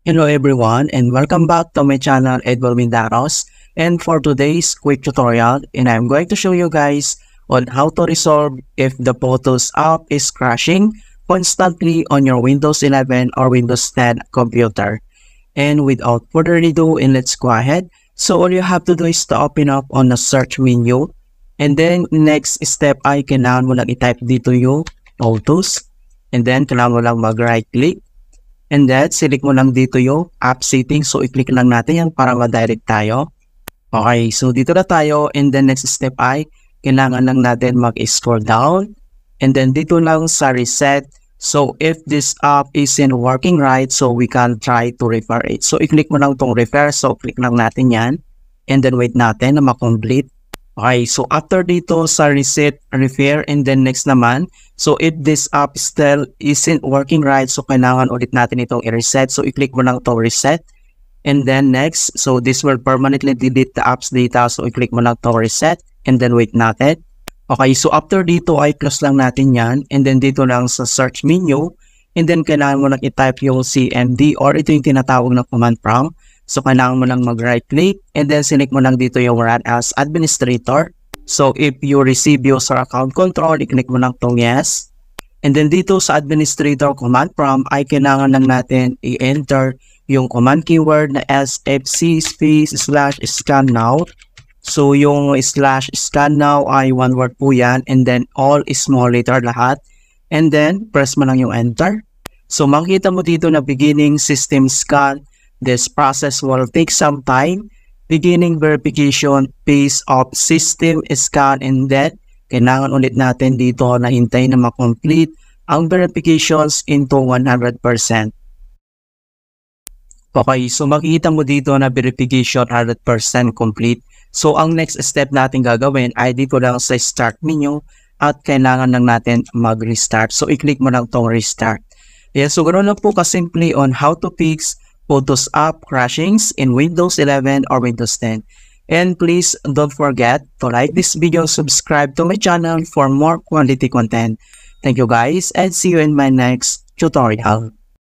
Hello everyone and welcome back to my channel Edmund Mindaros, and for today's quick tutorial and I'm going to show you guys on how to resolve if the Photos app is crashing constantly on your Windows 11 or Windows 10 computer. And without further ado, and let's go ahead. So all you have to do is to open up on the search menu, and then next step ay kailangan mo lang i-type dito yung Photos, and then kailangan mo lang mag-right click. And then, select mo lang dito yung app settings. So, i-click lang natin yan para ma-direct tayo. Okay, so dito na tayo. And then, next step ay, kailangan lang natin mag-scroll down. And then, dito lang sa reset. So, if this app isn't working right, so we can try to repair it. So, i-click mo lang tong repair. So, click lang natin yan. And then, wait natin na ma-complete. Okay, so after dito sa reset, repair, and then next naman, so if this app still isn't working right, so kailangan ulit natin itong i-reset. So i-click mo lang itong reset. And then next, so this will permanently delete the app's data. So i-click mo lang itong reset. And then wait natin. Okay, so after dito ay close lang natin yan. And then dito lang sa search menu. And then kailangan mo lang i-type yung CMD or ito yung tinatawag na command prompt. So, kailangan mo lang mag-right click and then select mo lang dito yung run as administrator. So, if you receive user account control, i-click mo lang tong yes. And then dito sa administrator command prompt ay kailangan lang natin i-enter yung command keyword na sfc /scan now. So, yung /scan now ay one word po yan, and then all is small letter lahat. And then, press mo lang yung enter. So, makikita mo dito na beginning system scan. This process will take some time. Beginning verification phase of system scan, and then kailangan ulit natin dito na hintayin na ma-complete ang verifications into 100%. Okay, so makikita mo dito na verification 100% complete. So ang next step natin gagawin ay dito lang sa start menu at kailangan lang natin mag-restart. So i-click mo lang tong restart. Yeah, so ganoon lang po kasimple on how to fix Photos app crashings in Windows 11 or Windows 10. And please don't forget to like this video, subscribe to my channel for more quality content. Thank you guys, and see you in my next tutorial.